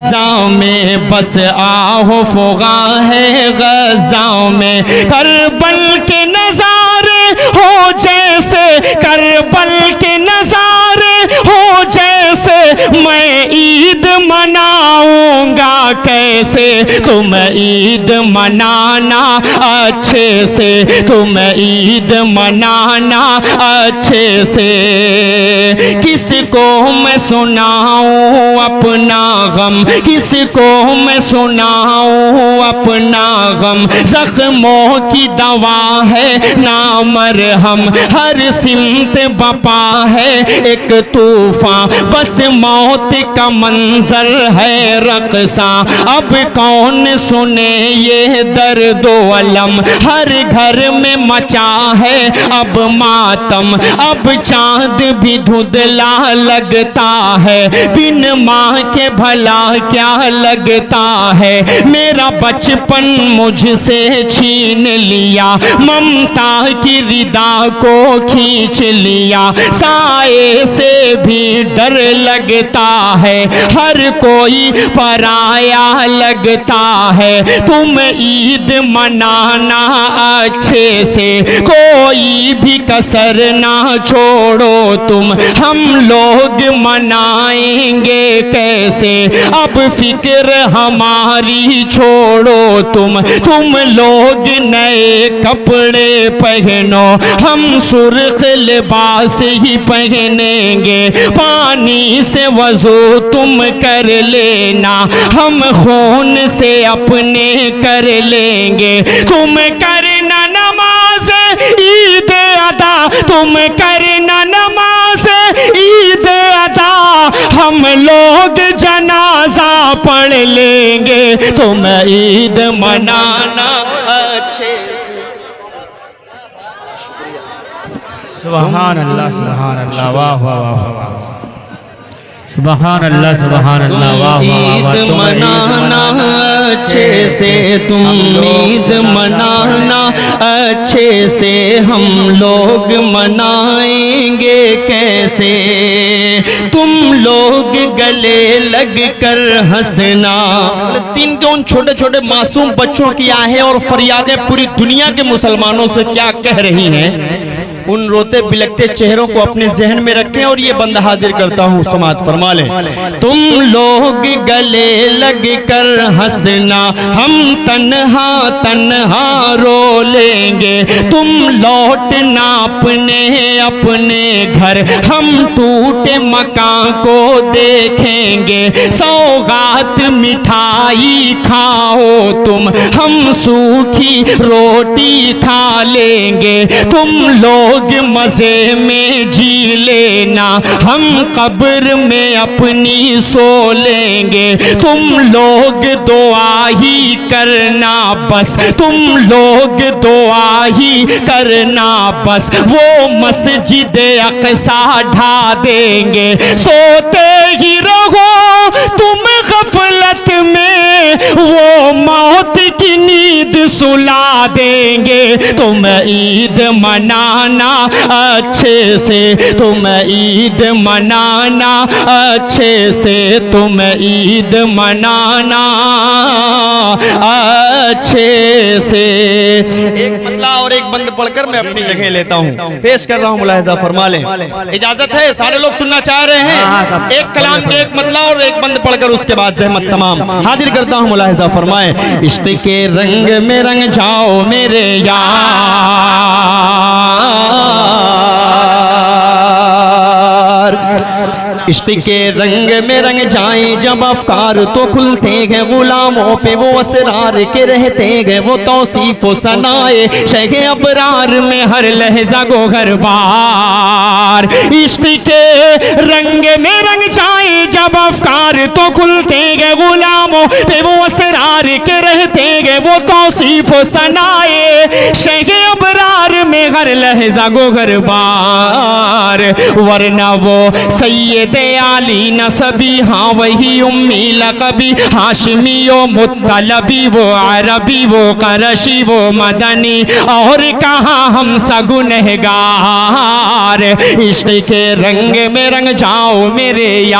गज़ा में बस आहो फुगा है गज़ा में, करबल के नज़ारे हो जैसे, करबल के नज़ारे हो जैसे, मैं ईद मनाऊंगा कैसे, तुम ईद मनाना अच्छे से, तुम ईद मनाना अच्छे से। किसको मैं सुनाऊं अपना गम, किसको मैं सुनाऊं अपना गम, जख्मों की दवा है ना मरहम, हर सिमत बपा है एक तूफान, बस मौत का मंजर है रक़सा। अब कौन सुने ये दर्दो अलम, हर घर में मचा है अब मातम, अब चांद भी धुंधला लगता है, बिन माँ के भला क्या लगता है। मेरा बचपन मुझसे छीन लिया, ममता की रिदा को खींच लिया, साए से भी डर लगता है, हर कोई पराया लगता है। तुम ईद मनाना अच्छे से, कोई भी कसर ना छोड़ो तुम, हम लोग मनाएंगे कैसे, अब फिक्र हमारी छोड़ो तुम लोग नए कपड़े पहनो, हम सुर्ख लिबास ही पहनेंगे, पानी से वज़ू तुम कर लेना, हम खून से अपने कर लेंगे, तुम करना नमाज ईद अदा, तुम करना नमाज ईद अदा, हम लोग जनाजा पढ़ लेंगे, तुम ईद मनाना अच्छे से। सुभान अल्लाह, सुभान अल्लाह, वाह वाह वाह वाह, सुभान अल्लाह, सुभान अल्लाह, वाह वाह वाह। ईद मनाना अच्छे से, तुम ईद मनाना अच्छे से, हम लोग मनाएंगे कैसे, तुम लोग गले लग कर हंसना। फलस्तीन के उन छोटे छोटे मासूम बच्चों की आहें और फरियादें पूरी दुनिया के मुसलमानों से क्या कह रही हैं, उन रोते बिलखते चेहरों को अपने जहन में रखें और ये बंदा हाजिर करता हूँ, समात फरमा लें। तुम लोग गले लग कर हंसना, हम तन्हा तन्हा रो लेंगे, तुम लौटना अपने अपने घर, हम टूटे मकान को देखेंगे, सौगात मिठाई खाओ तुम, हम सूखी रोटी खा लेंगे, तुम लोग मजे में जी लेना, हम कब्र में अपनी सो लेंगे, तुम लोग दुआ ही करना बस, तुम लोग दुआ ही करना बस, वो मस्जिद अक़सा ढा देंगे, सोते ही रहो तुम गफलत में, वो मौत की नींद सुला देंगे, तुम ईद मनाना अच्छे से, तुम ईद मनाना अच्छे से, तुम ईद मनाना अच्छे से। एक मतला और एक बंद पढ़कर मैं अपनी जगह लेता हूँ, पेश कर रहा हूँ, मुलाहिजा फरमा लें। इजाजत है, सारे लोग सुनना चाह रहे हैं, एक कलाम के एक मतला और एक बंद पढ़कर उसके बाद जहमत तमाम हाजिर करता हूँ, मुलाहिजा फरमाएं। इश्क के रंग में रंग जाओ मेरे यार, इश्क के रंग में रंग जाए जब अफकार तो खुलते हैं, गुलामों पे वो असरार के रहते हैं, वो तौसीफ व सनाए शेख अबरार में हर लहजा गोहर बार। इश्क के रंग में रंग जाए जब अफकार तो खुलते हैं, गुलामों पे वो असरार के रहते हैं, वो तौसीफ व सनाए शेख अबरार में हर लहजा गोहर बार। वरना वो सैयद थे आली नसबी, हाँ वही उम्मी लकबी, हाशमी ओ मुत्तलबी, वो अरबी वो करशी वो मदनी, और कहाँ हम सगुनहगार, इश्क के रंग में रंग जाओ मेरे यार।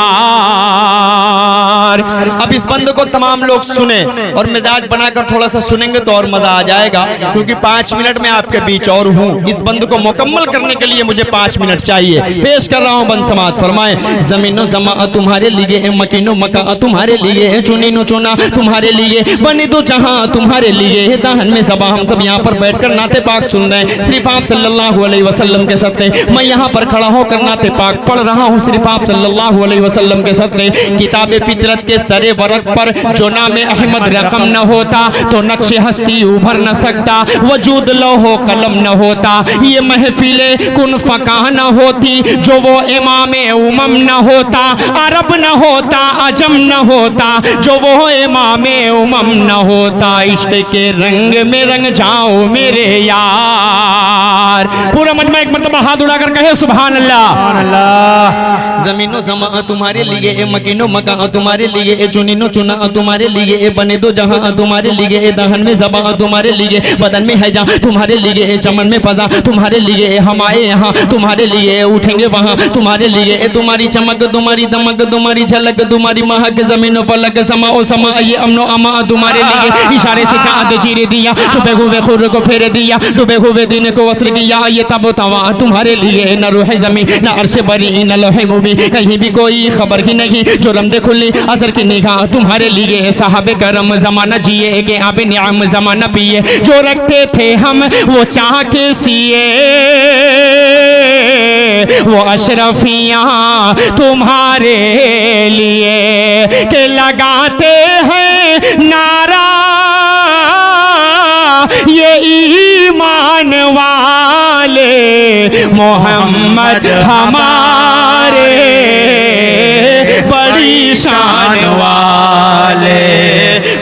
अब इस बंद को तमाम लोग सुने और मिजाज बनाकर थोड़ा सा सुनेंगे तो और मजा आ जाएगा, क्योंकि 5 मिनट में आपके बीच और हूँ। इस बंद को मुकम्मल करने के लिए मुझे 5 मिनट चाहिए। पेश कर रहा हूँ बंद समात फरमाए। जमीनो जमा तुम्हारे लिए, मकीनो मका तुम्हारे लिए, चुनीनो चुना तुम्हारे लिए, बने दो जहां तुम्हारे लिए, दाहन में सबा हम सब यहाँ पर बैठकर नाते पाक सुन रहे हैं सिर्फ आप सल्लल्लाहु अलैहि वसल्लम के सदक़े। मैं यहाँ पर खड़ा होकर नाते पाक पढ़ रहा हूँ सिर्फ आप सल्लल्लाहु अलैहि वसल्लम के सदक़े। किताब फितरत के सरे वरक पर जो नाम अहमद रकम न होता तो नक्श हस्ती उभर न सकता, वजूद लोहो कलम न होता, ये महफिले कुन फका न होती, जो वो इमाम उमम न होता, अरब न होता अजम न होता, जो वो इमाम उमम न होता, इश्क के रंग में रंग जाओ मेरे यार। पूरा मजमा एक मरतबा हाथ उड़ाकर कहे सुभान अल्लाह। जमीनो जमा तुम्हारे लिए, मकीनो मका तुम्हारे लिए, चुनीनो चुना तुम्हारे लिए, बने दो जहां तुम्हारे लिए, दहन में जबा तुम्हारे लिए, बदन में है जहां तुम्हारे लिए, चमन में फजा तुम्हारे लिए, हम आए यहाँ तुम्हारे लिए, उठेंगे वहां तुम्हारे लिए, तुम्हारी चमक तुम्हारी दमक तुम्हारी झलक तुम्हारी महक, जमीन फलक समा ओ समा, ये अमनो अमा तुम्हारे लिए, इशारे से चाँद चीर दिया, छुपे हुए खुर को फेर दिया, डूबे हुए दिन को वस्र किया, ये तब तवा तुम्हारे लिए, न रूह जमी न अर्श बरी न लोहे मुबी, कहीं भी कोई खबर ही नहीं, जो रमदे खुली असर की निगाह तुम्हारे लिए, साहबे करम जमाना जिए के आबे नियाम जमाना पिए, जो रखते थे हम वो चाह के सिए, वो अशरफियाँ तुम्हारे लिए, के लगाते हैं नारा ये ईमान वाले, मोहम्मद हमारे बड़ी शान वाले,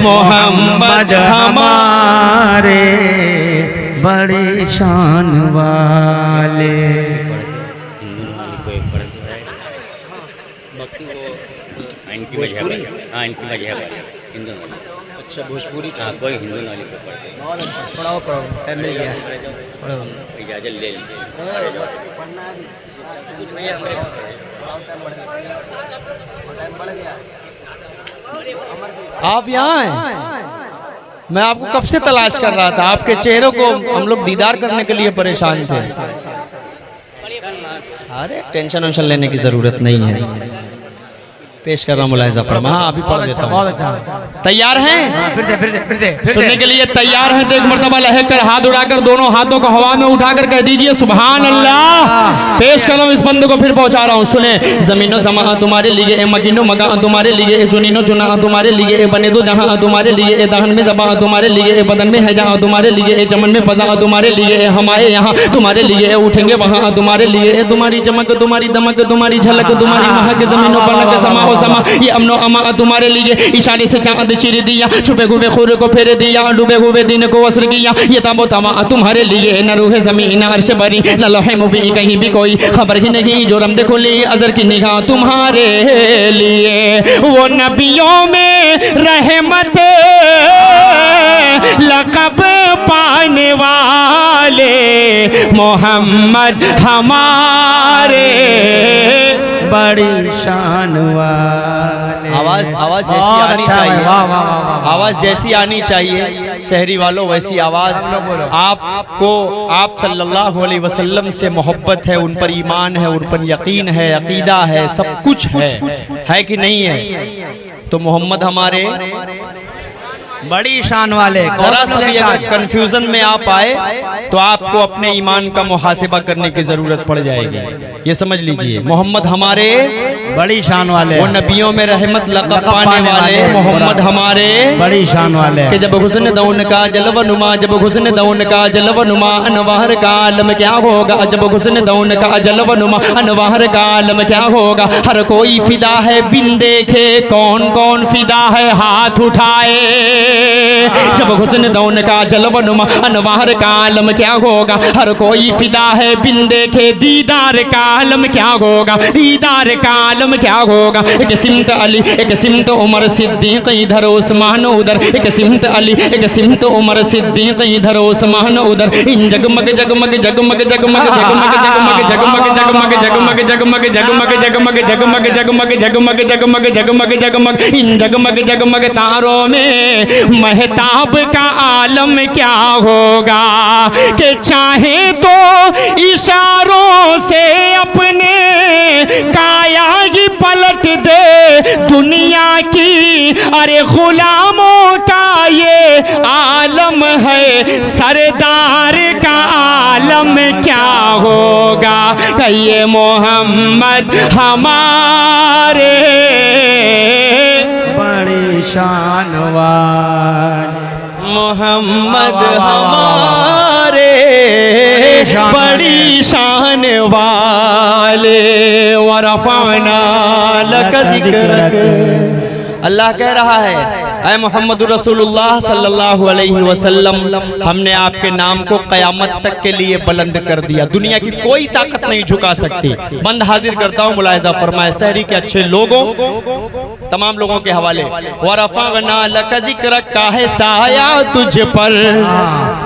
मोहम्मद हमारे बड़ी शान वाले। इनकी भोजपुरी, हाँ इनकी वजह हिंदू वाली। अच्छा भोजपुरी, हाँ कोई हिंदू वाली को पढ़ते। पढ़ाओ पढ़ाओ, टाइम मिल गया, पढ़ो। इजाज़त ले लीजिए। आप यहाँ हैं? मैं आपको कब से तलाश कर रहा था, आपके चेहरों को हम लोग दीदार करने के लिए परेशान थे। अरे टेंशन वेंशन लेने की जरूरत नहीं है। पेश कर रहा हूँ मुलाहिजा फरमा। हाँ अभी पढ़ देता हूँ। तैयार हैं? फिर से सुनने के लिए तैयार हैं तो एक मरतबा लहक कर हाथ उड़ाकर दोनों हाथों को हवा में उठाकर कह दीजिए सुभान अल्लाह। पेश कर रहा हूँ इस बंद को, फिर पहुंचा रहा हूँ। सुने। जमीनो जमा तुम्हारे लिए, मकीनो मका तुम्हारे लिए, चुनीनो चुना तुम्हारे लिए, बने दो जहां तुम्हारे लिए, दहन में जबा तुम्हारे लिए, बदन में है जहां तुम्हारे लिए, चमन में फजा तुम्हारे लिए, हम आए यहाँ तुम्हारे लिए, उठेंगे वहां तुम्हारे लिए, तुम्हारी चमक तुम्हारी दमक तुम्हारी झलक तुम्हारी महक, जमीनों फलक समा ओ समा, ये अमनो अमा तुम्हारे लिए, इशारे से चांद चीर दिया, छुपे हुए खुर को फेर दिया, डूबे हुए दिन को वस्र किया, ये तबो तमा तुम्हारे लिए, न रूह ज़मीन न अर्श बरी न लौहे मुबी, कहीं भी कोई खबर ही नहीं, जो रमद खुली अजर की निगाह तुम्हारे लिए, वो नबियों में रहमत लक़ब पाने वाले, मोहम्मद हमारे बड़ी शान वाले। आवाज जैसी आनी चाहिए, आवाज जैसी आनी चाहिए शहरी वालों, वैसी आवाज। आपको आप सल्लल्लाहु अलैहि वसल्लम से मोहब्बत है, उन पर ईमान है, उन पर यकीन है, अकीदा है, सब कुछ है कि नहीं है? तो मोहम्मद हमारे बड़ी शान वाले। जरा सा भी अगर कंफ्यूजन में आप आए तो आपको अपने ईमान का मुहासिबा करने की जरूरत पड़ जाएगी। ये समझ लीजिए, मोहम्मद हमारे बड़ी शान वाले, वो नबियों में रहमत लक़ब पाने वाले, मोहम्मद हमारे बड़ी शान वाले। कि जब हुस्न दौन का जलवा नुमा, जब हुस्न दौन का जलवा नुमा, अनवार का आलम क्या होगा, जब हुस्न दौन का जलवा नुमा, अनवार का आलम क्या होगा। हर कोई फिदा है बिन देखे, कौन कौन फिदा है हाथ उठाए, जब हुस्न दौन का जलवनुमा अनवार का आलम क्या होगा, हर कोई फिदा है बिन देखे दीदार का आलम क्या होगा, दीदार का आलम क्या होगा। एक सिमत अली एक सिमत उमर सिद्दीक इधर उस्मान उधर, एक सिमत अली एक सिमत उमर सिद्दीक इधर उस्मान उधर। इन जगमग जगमग जगमग जगमग जगमग जगमग जगमग जगमग जगमग जगमग जगमग जगमग जगमग जगमग जगमग जगमग जगमग इन जगमग जगमग तारों में महताब का आलम क्या होगा, कि चाहे तो इशारों से अपने काया ही पलट दे दुनिया की। अरे गुलामों का ये आलम है, सरदार का आलम क्या होगा। ये मोहम्मद हमारे बड़ी शान वाले, मोहम्मद हमारे बड़ी शान वाले। वरफ़अना लक ज़िक्रक। अल्लाह कह रहा है, ऐ मोहम्मद रसूलुल्लाह सल्लल्लाहु अलैहि वसल्लम, हमने आपके नाम को क़यामत तक के लिए बुलंद कर दिया, दुनिया की कोई ताकत नहीं झुका सकती। बंद हाजिर करता हूँ, मुलाहिज़ा फरमाए शहरी के अच्छे लोगों, तमाम लोगों के हवाले। वरफ़अना लक ज़िक्रक का है साया तुझ पर,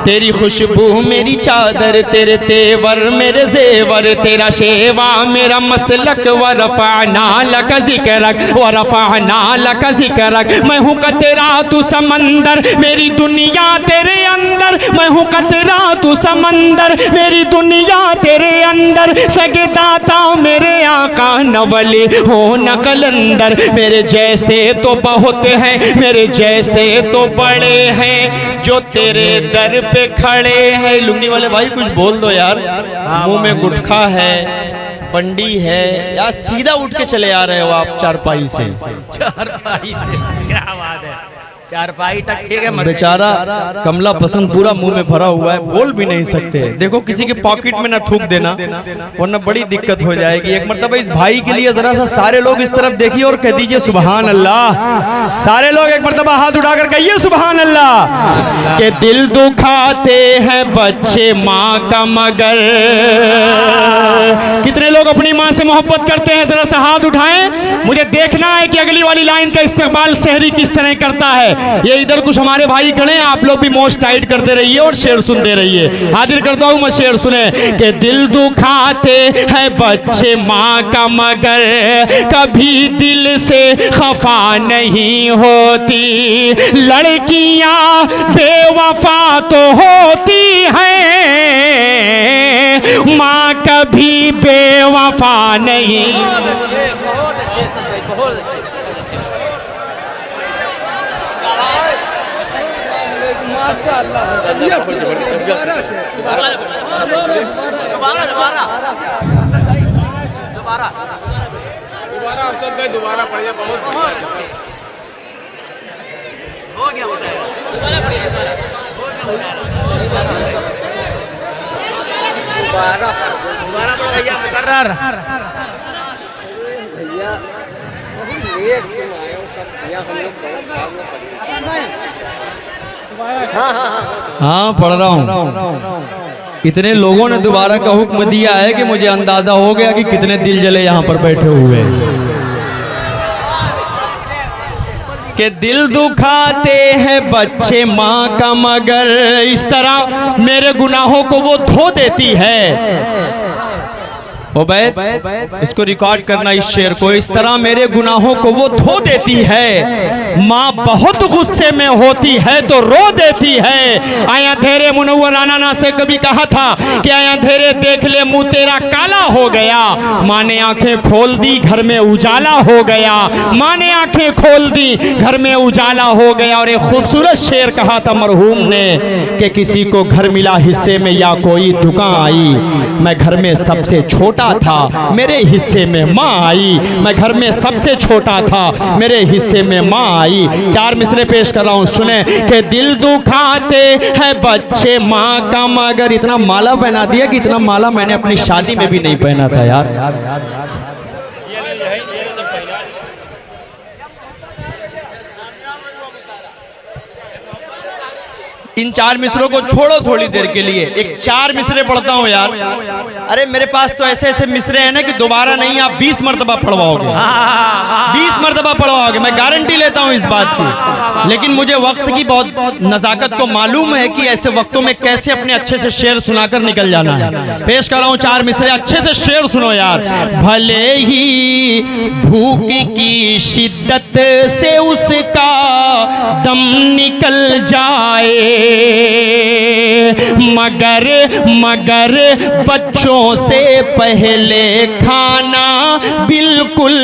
तेरी खुशबू मेरी चादर, तेरे तेवर मेरे जेवर, तेरा शेवा मेरा मसलक। वरफ़अना लक ज़िक्रक वरफ़अना लक ज़िक्रक। मैं हूँ कतरा तू समंदर, मेरी दुनिया तेरे अंदर। मैं हूँ कतरा तू समंदर, मेरी दुनिया तेरे अंदर। सगदाता मेरे आका नवली हो न कलंदर। मेरे जैसे तो बहुत हैं, मेरे जैसे तो बड़े हैं, जो तेरे दर पे खड़े हैं। लुंगी वाले भाई कुछ बोल दो यार, मुंह में गुटखा है, पंडी है, या सीधा उठ के चले आ रहे हो आप चारपाई से। चारपाई से क्या बात है, चारपाई तक ठीक है। बेचारा कमला पसंद पूरा मुंह में भरा हुआ है, बोल भी नहीं सकते। देखो किसी के पॉकेट में ना थूक देना, वरना बड़ी दिक्कत हो जाएगी। एक मर्तबा इस भाई के लिए जरा सा सारे लोग इस तरफ देखिए और कह दीजिए सुभान अल्लाह। सारे लोग एक मर्तबा हाथ उठाकर कहिए सुभान अल्लाह। के दिल दुखाते हैं बच्चे माँ का मगर। कितने लोग अपनी माँ से मोहब्बत करते हैं, जरा सा हाथ उठाएं। मुझे देखना है कि अगली वाली लाइन का इस्तेमाल शहरी किस तरह करता है। ये इधर कुछ हमारे भाई खड़े हैं, आप लोग भी मोस्ट टाइट करते रहिए और शेर सुनते रहिए। हाजिर करता हूं मैं, शेर सुने। कि दिल दुखाते हैं बच्चे माँ का मगर, कभी दिल से खफा नहीं होती। लड़कियां बेवफा तो होती हैं, माँ कभी बेवफा नहीं। दोबारा पढ़िए, बहुत हो गया। दोबारा भैया मुकर्रर भैया लेट तुम आए हो सब भैया, हम लोग हाँ पढ़ रहा हूँ। इतने लोगों ने दोबारा का हुक्म दिया है कि मुझे अंदाजा हो गया कि कितने दिल जले यहाँ पर बैठे हुए हैं। कि दिल दुखाते हैं बच्चे माँ का मगर, इस तरह मेरे गुनाहों को वो धो देती है। उबैद, इसको रिकॉर्ड करना इस शेर को। इस तरह मेरे गुनाहों को वो धो देती है, माँ बहुत गुस्से में होती है तो रो देती है। आया धेरे मुनव्वर राना से कभी कहा था कि आया धेरे देख ले मुँह तेरा काला हो गया। माँ ने आंखें खोल दी, घर में उजाला हो गया। माँ ने आंखें खोल दी, घर में उजाला हो गया। और एक खूबसूरत शेर कहा था मरहूम ने कि किसी को घर मिला हिस्से में या कोई दुकान आई, मैं घर में सबसे छोटा था, मेरे हिस्से में माँ आई। मैं घर में सबसे छोटा था, मेरे हिस्से में माँ आई। चार मिसरे पेश कर रहा हूँ, सुने। कि दिल दुखाते हैं बच्चे माँ का मगर। इतना माला पहना दिया कि इतना माला मैंने अपनी शादी में भी नहीं पहना था यार। इन 4 मिसरों को छोड़ो थोड़ी देर के लिए, एक 4 मिसरे पढ़ता हूँ यार। अरे मेरे पास तो ऐसे ऐसे मिसरे हैं ना कि दोबारा नहीं, आप 20 मरतबा पढ़वाओगे, 20 मरतबा पढ़वाओगे, मैं गारंटी लेता हूँ इस बात की। लेकिन मुझे वक्त की बहुत नज़ाकत को मालूम है कि ऐसे वक्तों में कैसे अपने अच्छे से शेर सुनाकर निकल जाना है। पेश कर रहा हूँ 4 मिसरे, अच्छे से शेर सुनो यार। भले ही भूख की शिद्दत से उसका दम निकल जाए, मगर बच्चों से पहले खाना बिल्कुल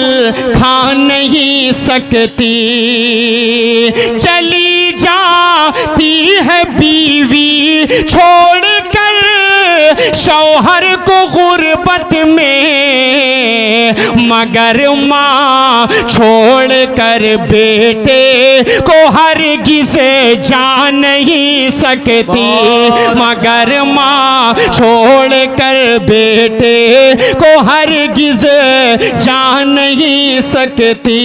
खा नहीं सकती। चली जाती है बीवी छोड़कर शौहर को गुर्बत में, मगर माँ छोड़कर बेटे को हरगिज़ जा नहीं सकती, मगर माँ छोड़कर बेटे को हरगिज़ जा नहीं सकती।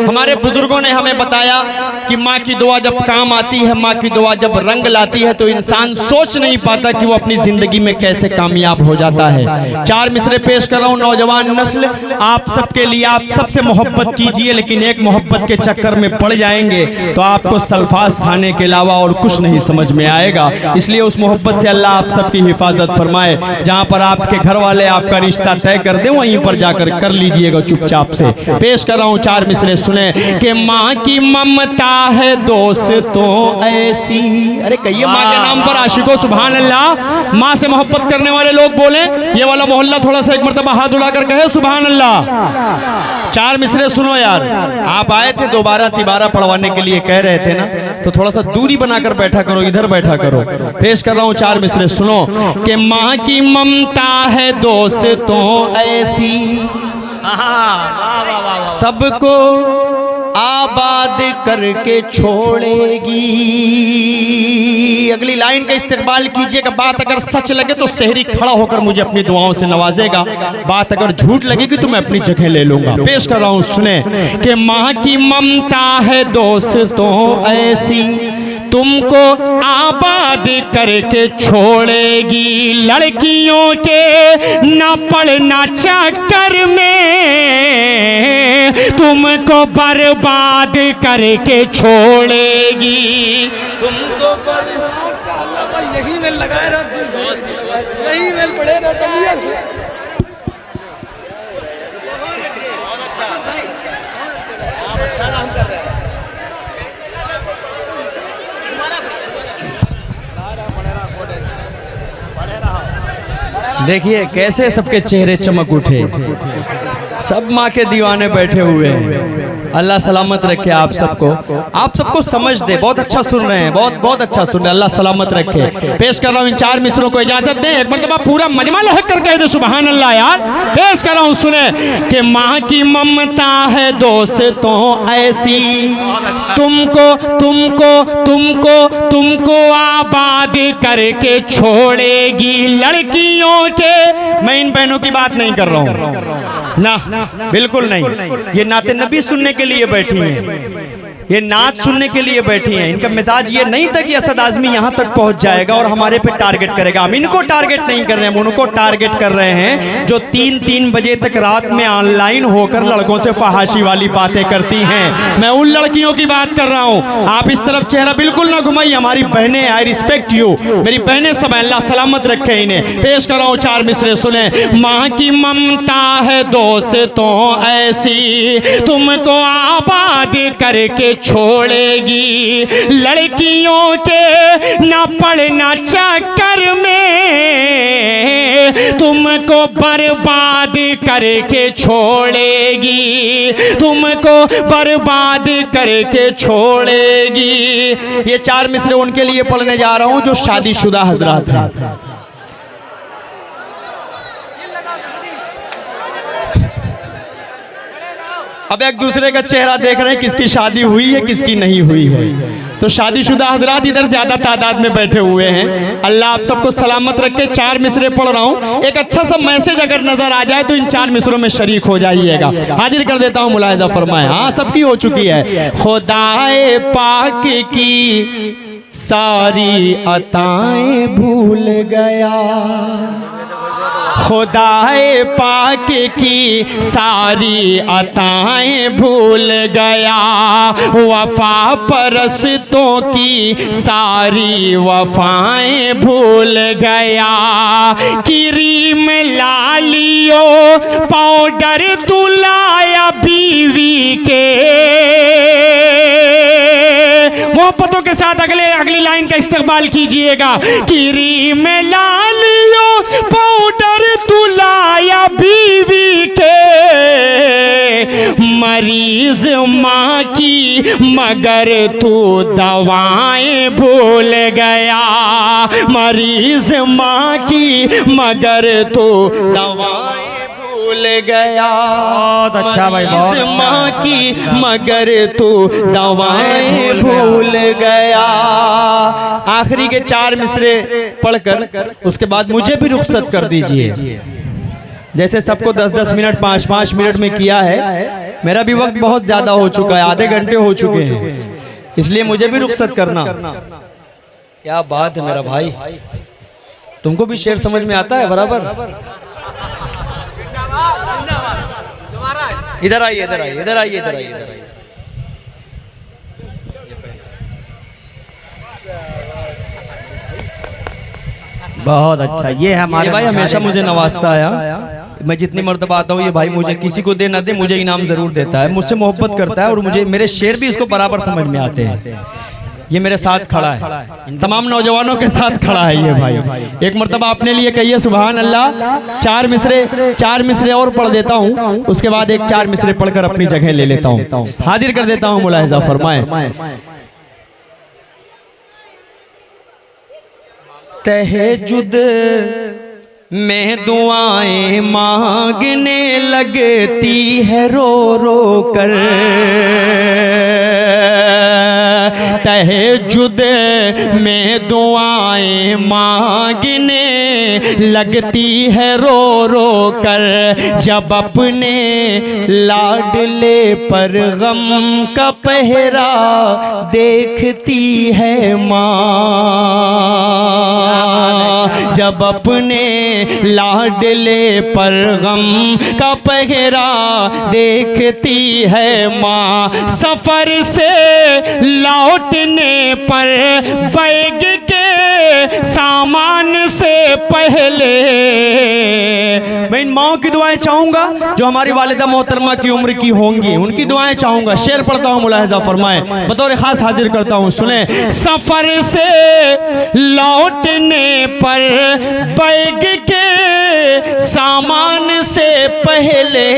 हमारे बुजुर्गों ने हमें बताया कि माँ की दुआ जब काम आती है, माँ की दुआ जब रंग लाती है, तो इंसान सोच नहीं पाता कि वो अपनी जिंदगी में कैसे कामयाब हो जाता है। 4 मिसरे पेश कर रहा हूँ नौजवान नस्ल, आप सबके लिए। आप सबसे मोहब्बत कीजिए, लेकिन एक मोहब्बत के चक्कर में पड़ जाएंगे तो आपको सल्फास खाने के अलावा और कुछ नहीं समझ में आएगा। इसलिए उस मोहब्बत से अल्लाह आप सबकी हिफाजत फरमाए। जहाँ पर आपके घर वाले आपका रिश्ता तय कर दे, वहीं पर जाकर कर लीजिएगा चुपचाप से। पेश कर रहा हूँ 4 मिसरे, सुने कि माँ की ममता है दोस्तों ऐसी। अरे कहिए माँ के नाम पर आशिकों सुभान अल्लाह। माँ से मोहब्बत करने वाले लोग बोले, ये वाला मोहल्ला थोड़ा सा एक मरतबा हाथ उठाकर कहे सुभान अल्लाह। 4 मिसरे सुनो यार। आप आए थे दोबारा तिबारा पढ़वाने के लिए, कह रहे थे ना, तो थोड़ा सा दूरी बनाकर बैठा करो, इधर बैठा करो। पेश कर रहा हूँ 4 मिसरे, सुनो कि माँ की ममता है दोस्तों ऐसी, सबको आबाद करके छोड़ेगी। अगली लाइन का इस्तेमाल कीजिएगा। बात अगर सच लगे तो सहरी खड़ा होकर मुझे अपनी दुआओं से नवाजेगा, बात अगर झूठ लगेगी तो मैं अपनी जगह ले लूंगा। पेश कर रहा हूं, सुने कि माँ की ममता है दोस्तों ऐसी, तुमको आबाद करके छोड़ेगी। लड़कियों के न पड़ना चक्कर में, तुमको बर्बाद करके छोड़ेगी। तुमको यही मेल लगाए रहो, यही मेल पड़े रहो। देखिए कैसे सबके चेहरे चमक उठे, सब माँ के दीवाने बैठे हुए हैं। अल्लाह सलामत रखे आप सबको समझ दे। बहुत अच्छा सुन रहे हैं, बहुत अच्छा सुन रहे हैं, अल्लाह सलामत रखे। पेश कर रहा हूँ इन 4 मिसरों को, इजाजत दें एक मरतबा पूरा मजमा लहक कर कह दे सुभान अल्लाह यार। पेश कर रहा हूँ, सुने कि माँ की ममता है दोस्तों ऐसी, तुमको आबाद करके छोड़ेगी। लड़कियों के, मैं इन बहनों की बात नहीं कर रहा हूँ ना, बिल्कुल नहीं। ये नाते नबी सुनने के लिए बैठी हैं, ये नाच सुनने के लिए बैठी हैं। इनका मिजाज ये नहीं था कि असद आजमी यहाँ तक पहुँच जाएगा और हमारे पे टारगेट करेगा। हम इनको टारगेट नहीं कर रहे हैं, हम उनको टारगेट कर रहे हैं जो 3-3 बजे तक रात में ऑनलाइन होकर लड़कों से फहाशी वाली बातें करती हैं। मैं उन लड़कियों की बात कर रहा हूँ। आप इस तरफ चेहरा बिल्कुल ना घुमाइए, हमारी बहनें, आई रिस्पेक्ट यू, मेरी बहनें सब, अल्लाह सलामत रखे इन्हें। पेश कर रहा हूँ 4 मिसरे, सुने। माँ की ममता है दोस्तों ऐसी, तुमको आबाद करके छोड़ेगी। लड़कियों के न पड़ना चक्कर में, तुमको बर्बाद करके छोड़ेगी, तुमको बर्बाद करके छोड़ेगी। ये 4 मिसरे उनके लिए पढ़ने जा रहा हूं जो शादीशुदा हजरात हैं। अब एक दूसरे का चेहरा देख रहे हैं, किसकी शादी हुई है किसकी नहीं हुई है। तो शादीशुदा हजरात इधर ज्यादा तादाद में बैठे हुए हैं। अल्लाह आप सबको सलामत रखे। 4 मिसरे पढ़ रहा हूँ, एक अच्छा सा मैसेज अगर नजर आ जाए तो इन 4 मिसरों में शरीक हो जाइएगा। हाजिर कर देता हूँ, मुलाहिजा फरमाए। हाँ सबकी हो चुकी है। खुदाए पाक की सारी अताएं भूल गया, खुदाए पाक की सारी अताएं भूल गया, वफा परस्तों की सारी वफाएं भूल गया। क्रीम लालियो पाउडर तुलाया बीवी के, मोहब्बतों के साथ अगली लाइन का इस्तेमाल कीजिएगा। क्रीम लालियो पाउडर तुलाया बीवी के, मरीज माँ की मगर तू दवाएं भूल गया, मरीज माँ की मगर तू दवाएं भूल गया। बहुत अच्छा भाई, बहुत मरीज अच्छा। माँ की मगर तू दवाएं भूल गया। आखिरी के 4 मिसरे पढ़कर उसके बाद मुझे भी रुखसत कर दीजिए। जैसे सबको 10-10 मिनट 5-5 मिनट में किया है, मेरा भी वक्त बहुत ज्यादा हो चुका है, आधे घंटे हो चुके हैं, इसलिए मुझे भी रुखसत करना। क्या बात है मेरा भाई, तुमको भी शेर समझ में आता है बराबर? इधर आइए, इधर आइए, इधर आइए, इधर आइए, इधर आइए। बहुत अच्छा। ये है हमारे ये भाई हमेशा मुझे नवाजता है, मैं जितनी मर्तबा आता हूँ ये भाई मुझे किसी को दे ना दे मुझे इनाम जरूर देता है, मुझसे मोहब्बत करता है और मुझे मेरे शेर भी इसको बराबर समझ में आते हैं। ये मेरे साथ खड़ा है, तमाम नौजवानों के साथ खड़ा है ये भाई। एक मर्तबा अपने लिए कहिए सुभान अल्लाह। 4 मिसरे और पढ़ देता हूँ, उसके बाद एक 4 मिसरे पढ़कर अपनी जगह ले लेता हूँ, हाजिर कर देता हूँ। मुलाहिजा फरमाए। तहज्जुद में दुआएं मांगने लगती है रो रो कर, तहज्जुद में दुआएं मांगने लगती है रो रो कर, जब अपने लाडले पर गम का पहरा देखती है माँ, जब अपने लाडले पर गम का पहरा देखती है माँ। सफर से लौटने पर बैग के सामान से पहले, मैं इन माओं की दुआएं चाहूंगा जो हमारी वालिदा मोहतरमा की उम्र की होंगी, उनकी दुआएं चाहूंगा। शेर पढ़ता हूँ, मुलाहिजा फरमाए, बतौर खास हाजिर करता हूँ, सुने। सफर से लौटने पर बैग के सामान से पहले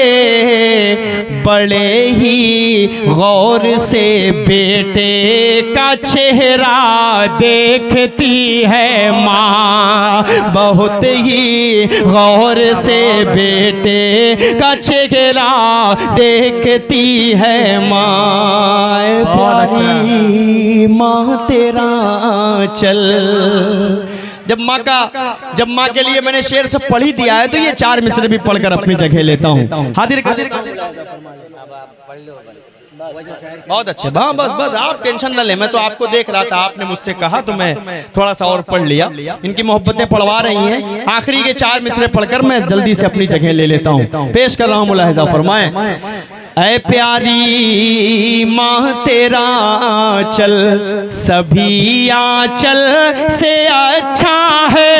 बड़े ही गौर से बेटे का चेहरा देखती है माँ, बहुत ही गौर से बेटे का चेहरा देखती है माँ। प्यारी माँ तेरा चल, जब माँ के लिए मैंने शेर से पढ़ ही दिया है तो ये 4 मिसरे भी पढ़कर अपनी जगह लेता हूँ, हाजिर कर देता हूँ। बहुत अच्छे, बस आप टेंशन न ले, मैं तो आपको देख रहा था, आपने मुझसे कहा तो मैं थोड़ा सा और पढ़ लिया। इनकी मोहब्बतें पढ़वा रही हैं, आखिरी के 4 मिसरे पढ़कर मैं जल्दी से अपनी जगह ले लेता हूँ, पेश कर रहा हूँ। मुलाहिजा फरमाए। ऐ प्यारी माँ तेरा आंचल सभी आंचल से अच्छा है,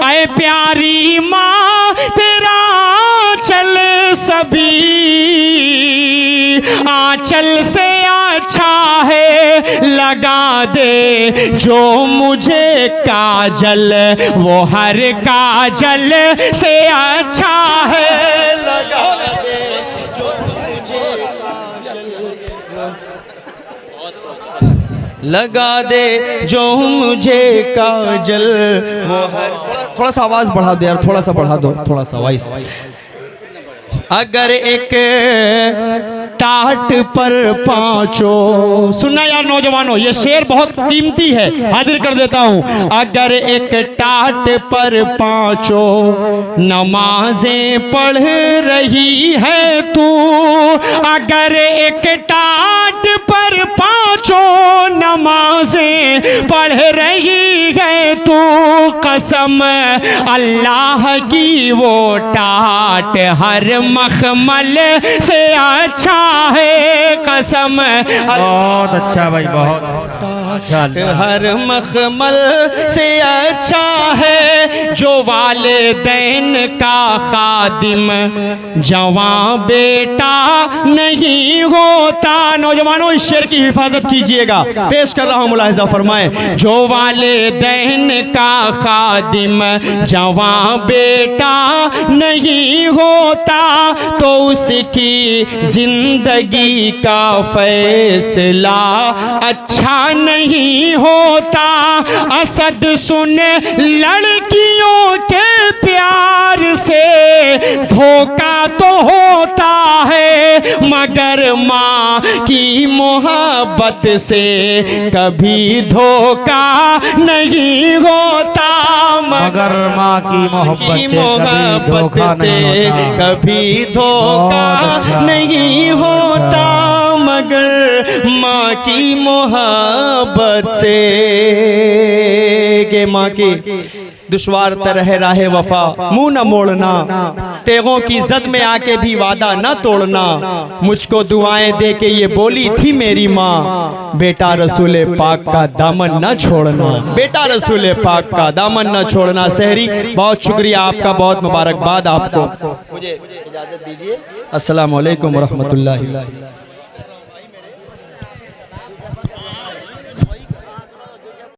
ऐ प्यारी माँ तेरा आंचल सभी आंचल से अच्छा है, लगा दे जो मुझे काजल वो हर काजल से अच्छा है, लगा दे जो मुझे लगा दे जो मुझे काजल वो हर। थोड़ा सा आवाज बढ़ा दो यार, थोड़ा सा बढ़ा दो, थोड़ा सा वॉइस। अगर एक टाट पर पांचों, सुनना यार नौजवानों, ये शेर बहुत कीमती है, हाजिर कर देता हूँ। अगर एक टाट पर पांचों नमाजें पढ़ रही है तू, अगर एक टाट वक्त पर पांचों नमाजें पढ़ रही है तू, कसम अल्लाह की वो टाट हर मखमल से अच्छा है, कसम बहुत अच्छा भाई, बहुत माशाअल्लाह। हर मखमल से अच्छा है जो वालिदैन का खादिम जवां बेटा नहीं होता। नौजवानों इस शेर की हिफाजत कीजिएगा, पेश कर रहा हूं, मुलाहिजा फरमाएं। जो वालिदैन का खादिम जवां बेटा नहीं होता तो उसकी जिंदगी का फैसला अच्छा नहीं होता। असद सुन लड़कियों के प्यार से धोखा तो होता है, मगर माँ की मोहब्बत से कभी धोखा नहीं होता। मगर माँ की मोहब्बत से कभी धोखा नहीं होता, मगर माँ की मोहब्बत से। के माँ की दुश्वार तरह राहे वफा मुंह न मोड़ना, तेगों की जद में आके भी वादा न तोड़ना। मुझको दुआएं दे के ये बोली थी मेरी माँ, बेटा रसूल पाक का दामन न छोड़ना, बेटा रसूल पाक का दामन न छोड़ना। सहरी बहुत शुक्रिया आपका, बहुत मुबारकबाद आपको। मुझे इजाजत दीजिए। अस्सलाम वालेकुम व रहमतुल्लाहि।